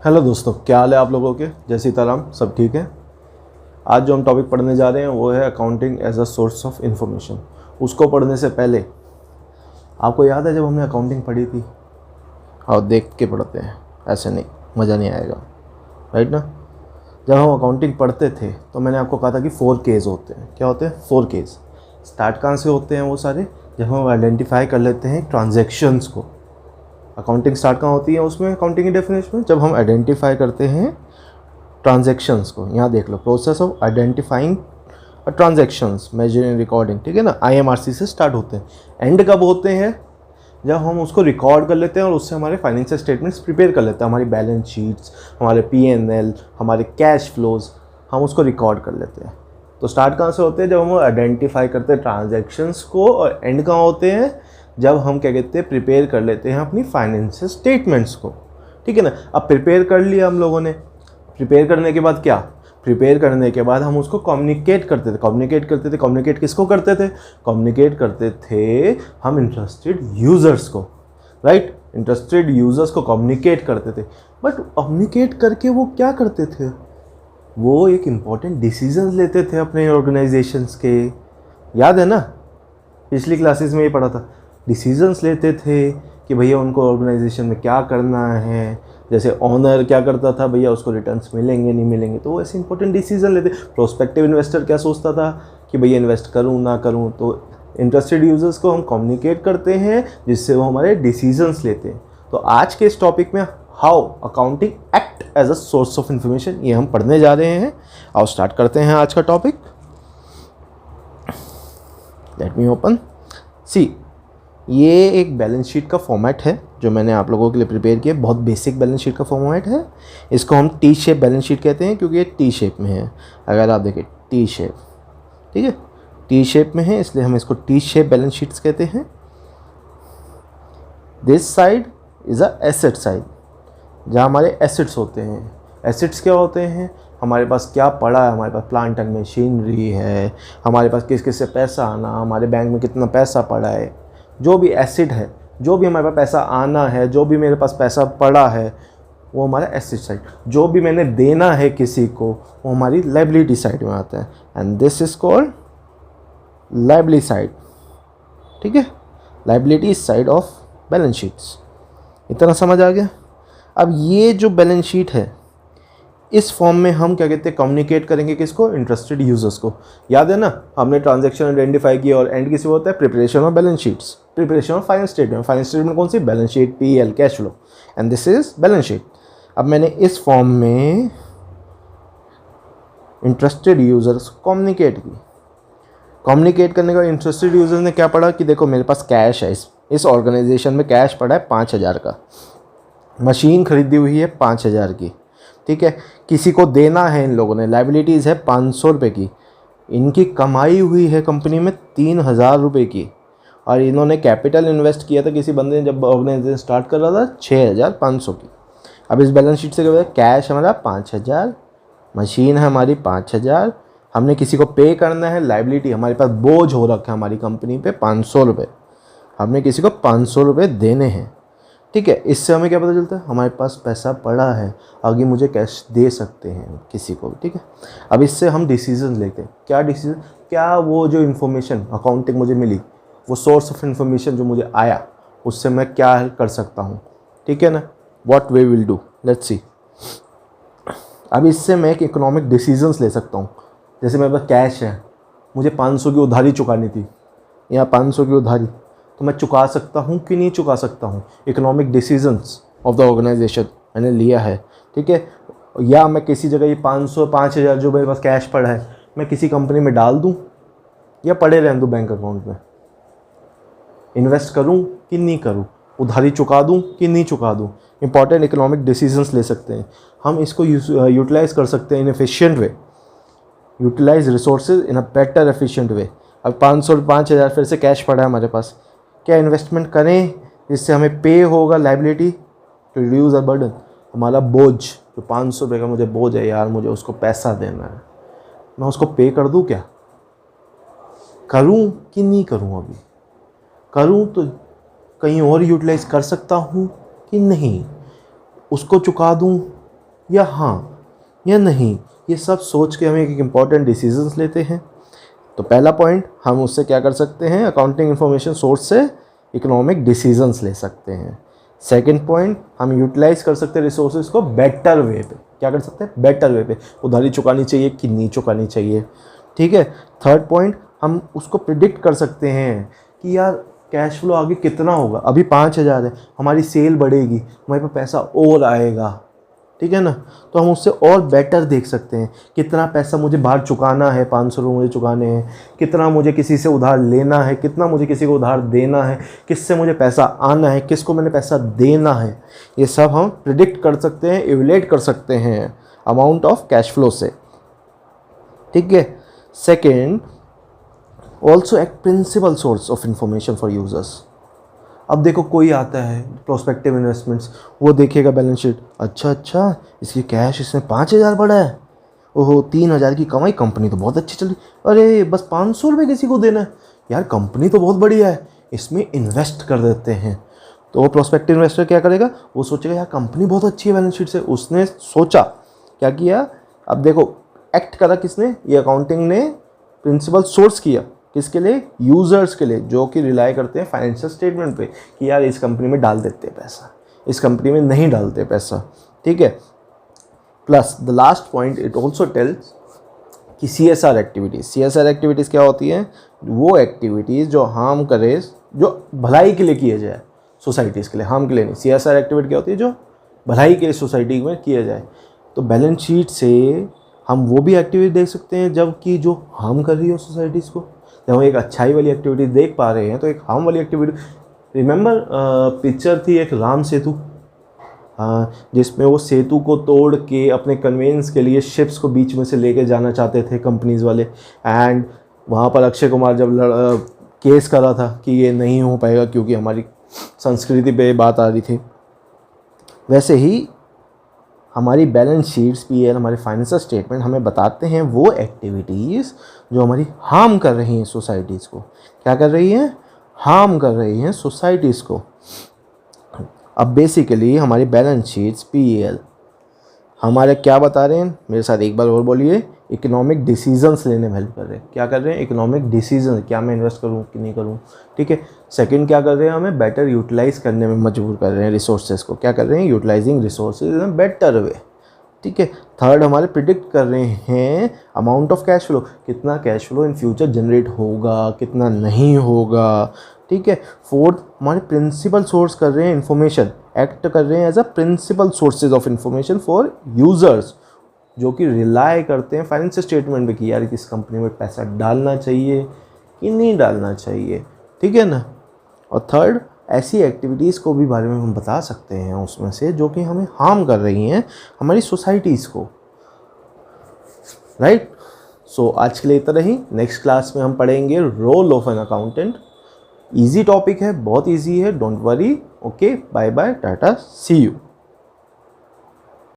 Hello दोस्तों, क्या हाल है आप लोगों के। जय सीताराम, सब ठीक है। आज जो हम टॉपिक पढ़ने जा रहे हैं वो है accounting as a source of information. उसको पढ़ने से पहले आपको याद है जब हमने अकाउंटिंग पढ़ी थी, और देख के पढ़ते हैं, ऐसे नहीं, मज़ा नहीं आएगा, राइट ना। जब हम अकाउंटिंग पढ़ते थे तो मैंने आपको कहा था कि 4 केस होते हैं। क्या होते हैं? 4 केस। स्टार्ट कहाँ से होते हैं वो सारे? जब हम आइडेंटिफाई कर लेते हैं ट्रांजैक्शंस को। अकाउंटिंग स्टार्ट कहाँ होती है उसमें, अकाउंटिंग की डेफिनेशन में? जब हम आइडेंटिफाई करते हैं ट्रांजैक्शंस को। यहाँ देख लो, process of identifying transactions, measuring, recording, ठीक है ना। IMRC से स्टार्ट होते हैं। एंड कब होते हैं? जब हम उसको रिकॉर्ड कर लेते हैं और उससे हमारे फाइनेंशियल स्टेटमेंट्स प्रिपेयर कर लेते हैं, हमारी बैलेंस शीट्स, हमारे P&L, हमारे कैश फ्लोज, हम उसको रिकॉर्ड कर लेते हैं। तो स्टार्ट कहाँ से होते हैं? जब हम आइडेंटिफाई करते हैं ट्रांजैक्शंस को। और एंड कहाँ होते हैं? जब हम क्या कहते हैं, प्रिपेयर कर लेते हैं अपनी फाइनेंशियल स्टेटमेंट्स को, ठीक है ना। अब प्रिपेयर कर लिया हम लोगों ने। प्रिपेयर करने के बाद क्या? प्रिपेयर करने के बाद हम उसको कम्युनिकेट करते थे। कम्युनिकेट किसको करते थे? कम्युनिकेट करते थे हम इंटरेस्टेड यूज़र्स को, राइट। इंटरेस्टेड यूज़र्स को कम्युनिकेट करते थे। बट कम्युनिकेट करके वो क्या करते थे? वो एक इम्पॉर्टेंट डिसीजंस लेते थे अपने ऑर्गेनाइजेशंस के। याद है ना, पिछली क्लासेस में ये पढ़ा था। डिसीजंस लेते थे कि भैया उनको ऑर्गेनाइजेशन में क्या करना है। जैसे ऑनर क्या करता था, भैया उसको रिटर्न्स मिलेंगे नहीं मिलेंगे, तो वो ऐसे इंपॉर्टेंट डिसीजन लेते। प्रोस्पेक्टिव इन्वेस्टर क्या सोचता था कि भैया इन्वेस्ट करूँ ना करूँ। तो इंटरेस्टेड यूजर्स को हम कम्युनिकेट करते हैं जिससे वो हमारे डिसीजंस लेते हैं। तो आज के इस टॉपिक में how accounting act as a source of information, ये हम पढ़ने जा रहे हैं। आओ स्टार्ट करते हैं आज का topic. Let me open. See, ये एक बैलेंस शीट का फॉर्मेट है जो मैंने आप लोगों के लिए प्रिपेयर किया। बहुत बेसिक बैलेंस शीट का फॉर्मेट है। इसको हम टी शेप बैलेंस शीट कहते हैं क्योंकि ये टी शेप में है। अगर आप देखें टी शेप, ठीक है, टी शेप में है, इसलिए हम इसको टी शेप बैलेंस शीट्स कहते हैं। This side is a asset side, जहाँ हमारे एसेट्स होते हैं। एसेट्स क्या होते हैं? हमारे पास क्या पड़ा है, हमारे पास प्लांट एंड मशीनरी है, हमारे पास किस किस से पैसा आना, हमारे बैंक में कितना पैसा पड़ा है। जो भी एसेट है, जो भी हमारे पास पैसा आना है, जो भी मेरे पास पैसा पड़ा है, वो हमारा एसेट साइड। जो भी मैंने देना है किसी को, वो हमारी लायबिलिटी साइड में आता है। And this is called liability side, ठीक है। Liability side of balance sheets. इतना समझ आ गया? अब ये जो बैलेंस शीट है, इस फॉर्म में हम क्या कहते हैं, कम्युनिकेट करेंगे किसको? इंटरेस्टेड यूजर्स को। याद है ना, हमने ट्रांजैक्शन आइडेंटिफाई किया और एंड किसी होता है preparation of balance sheets, preparation of finance statement. Finance statement कौन सी? Balance sheet, P&L, cash flow, and this is balance sheet. अब मैंने इस फॉर्म में इंटरेस्टेड यूजर्स कम्युनिकेट की। कम्युनिकेट करने का इंटरेस्टेड यूजर्स ने क्या पढ़ा कि देखो मेरे पास कैश है, इस ऑर्गेनाइजेशन में कैश पड़ा है 5,000 का, मशीन खरीदी हुई है 5,000 की, ठीक है। किसी को देना है, इन लोगों ने लायबिलिटीज़ है 500 रुपये की, इनकी कमाई हुई है कंपनी में 3,000 रुपये की, और इन्होंने कैपिटल इन्वेस्ट किया था किसी बंदे ने जब ऑर्गेनाइजेशन स्टार्ट कर रहा था 6,500 की। अब इस बैलेंस शीट से क्या होता है? कैश हमारा 5,000, मशीन है हमारी 5,000, हमने किसी को पे करना है, लायबिलिटी हमारे पास बोझ हो रखा है हमारी कंपनी पे 500 रुपये, हमने किसी को 500 रुपये देने हैं, ठीक है। इससे हमें क्या पता चलता है? हमारे पास पैसा पड़ा है, आगे मुझे कैश दे सकते हैं किसी को, ठीक है। अब इससे हम डिसीजन लेते हैं। क्या डिसीजन? क्या वो जो इन्फॉर्मेशन अकाउंटिंग मुझे मिली, वो सोर्स ऑफ इन्फॉर्मेशन जो मुझे आया, उससे मैं क्या कर सकता हूँ, ठीक है ना। What we will do, let's see. अब इससे मैं एक इकोनॉमिक डिसीजंस ले सकता हूँ। जैसे मेरे पास कैश है, मुझे 500 की उधारी चुकानी थी, या 500 की उधारी, तो मैं चुका सकता हूँ कि नहीं चुका सकता हूँ। Economic decisions of the organisation मैंने लिया है, ठीक है। या मैं किसी जगह ये 5,000 जो मेरे पास कैश पड़ा है, मैं किसी कंपनी में डाल दूँ या पड़े रहने दूँ बैंक अकाउंट में। इन्वेस्ट करूँ कि नहीं करूँ, उधारी चुका दूँ कि नहीं चुका दूँ। इंपॉर्टेंट इकोनॉमिक डिसीजंस ले सकते हैं हम। इसको यूटिलाइज़ कर सकते हैं in efficient way, utilise resources in a better efficient way. अब 5,000 फिर से कैश पड़ा है हमारे पास, क्या इन्वेस्टमेंट करें जिससे हमें पे होगा liability to reduce a burden. हमारा बोझ जो 500 रुपये का मुझे बोझ है यार, मुझे उसको पैसा देना है, मैं उसको पे कर दूं, क्या करूं कि नहीं करूं। अभी करूं तो कहीं और यूटिलाइज कर सकता हूं कि नहीं, उसको चुका दूं या हाँ या नहीं, ये सब सोच के हम एक इम्पॉर्टेंट डिसीजंस लेते हैं। तो पहला पॉइंट, हम उससे क्या कर सकते हैं, अकाउंटिंग इन्फॉर्मेशन सोर्स से इकोनॉमिक डिसीजंस ले सकते हैं। सेकंड पॉइंट, हम यूटिलाइज कर सकते हैं रिसोर्सेज को बेटर वे पे। क्या कर सकते हैं, बेटर वे पे। उधारी चुकानी चाहिए कि नहीं चुकानी चाहिए, ठीक है। थर्ड पॉइंट, हम उसको प्रिडिक्ट कर सकते हैं कि यार कैश फ्लो आगे कितना होगा। अभी 5,000 है, हमारी सेल बढ़ेगी, हमारे पास पैसा और आएगा, ठीक है ना। तो हम उससे और बेटर देख सकते हैं कितना पैसा मुझे बाहर चुकाना है, 500 रुपये मुझे चुकाने हैं, कितना मुझे किसी से उधार लेना है, कितना मुझे किसी को उधार देना है, किससे मुझे पैसा आना है, किसको मैंने पैसा देना है। ये सब हम प्रिडिक्ट कर सकते हैं, इवैल्यूएट कर सकते हैं अमाउंट ऑफ कैश फ्लो से, ठीक है। सेकेंड, ऑल्सो एक principal source of information for users. अब देखो कोई आता है प्रोस्पेक्टिव इन्वेस्टमेंट्स, वो देखेगा बैलेंस शीट, अच्छा इसकी कैश इसमें 5,000 पड़ा है, ओहो 3,000 की कमाई, कंपनी तो बहुत अच्छी चली, अरे बस 500 रुपये किसी को देना है, यार कंपनी तो बहुत बढ़िया है, इसमें इन्वेस्ट कर देते हैं। तो वो प्रोस्पेक्टिव इन्वेस्टर क्या करेगा, वो सोचेगा यार कंपनी बहुत अच्छी है बैलेंस शीट से। उसने सोचा, क्या किया, अब देखो एक्ट करा किसने, ये अकाउंटिंग ने प्रिंसिपल सोर्स किया। किसके लिए, यूज़र्स के लिए, जो कि रिलाई करते हैं फाइनेंशियल स्टेटमेंट पे कि यार इस कंपनी में डाल देते हैं पैसा, इस कंपनी में नहीं डालते पैसा, ठीक है। Plus the last point, it also tells कि CSR एक्टिविटीज़। CSR एक्टिविटीज़ क्या होती हैं, वो एक्टिविटीज़ जो हार्म करे, जो भलाई के लिए किया जाए, सोसाइटीज़ के लिए, हार्म के लिए नहीं। CSR एक्टिविटी क्या होती है, जो भलाई के सोसाइटी में किया जाए। तो बैलेंस शीट से हम वो भी एक्टिविटी देख सकते हैं जबकि जो हार्म कर रही हो सोसाइटीज़ को। जब हम एक अच्छाई वाली एक्टिविटी देख पा रहे हैं तो एक हार्म वाली एक्टिविटी, रिमेंबर पिक्चर थी एक राम सेतु, जिसमें वो सेतु को तोड़ के अपने कन्वेंस के लिए शिप्स को बीच में से लेके जाना चाहते थे कंपनीज वाले। एंड वहाँ पर अक्षय कुमार जब केस करा था कि ये नहीं हो पाएगा क्योंकि हमारी संस्कृति पे बात आ रही थी। वैसे ही हमारी बैलेंस शीट्स, PL, हमारे फाइनेंशियल स्टेटमेंट हमें बताते हैं वो एक्टिविटीज़ जो हमारी हार्म कर रही हैं सोसाइटीज़ को। क्या कर रही हैं, हार्म कर रही हैं सोसाइटीज़ को। अब बेसिकली हमारी बैलेंस शीट्स, PL हमारे क्या बता रहे हैं, मेरे साथ एक बार और बोलिए, इकोनॉमिक डिसीजंस लेने में हेल्प कर रहे हैं। क्या कर रहे हैं, इकोनॉमिक डिसीजन, क्या मैं इन्वेस्ट करूं कि नहीं करूं, ठीक है। सेकंड क्या कर रहे हैं, हमें बेटर यूटिलाइज करने में मजबूर कर रहे हैं रिसोर्सेज को। क्या कर रहे हैं, utilising resources in better way, ठीक है। थर्ड, हमारे प्रिडिक्ट कर रहे हैं अमाउंट ऑफ कैश फ्लो, कितना cash flow in future generate होगा, कितना नहीं होगा, ठीक है। फोर्थ, हमारे प्रिंसिपल सोर्स कर रहे हैं इन्फॉर्मेशन, एक्ट कर रहे हैं as a principal sources of information for users, जो कि रिलाई करते हैं फाइनेंशियल स्टेटमेंट पे कि यार किस कंपनी में पैसा डालना चाहिए कि नहीं डालना चाहिए, ठीक है ना। और थर्ड, ऐसी एक्टिविटीज़ को भी बारे में हम बता सकते हैं उसमें से जो कि हमें हार्म कर रही हैं हमारी सोसाइटीज़ को, राइट। सो आज के लिए इतना ही। नेक्स्ट क्लास में हम पढ़ेंगे role of an accountant. Easy topic है, बहुत इजी है, don't worry. Okay, bye bye, tata, see you.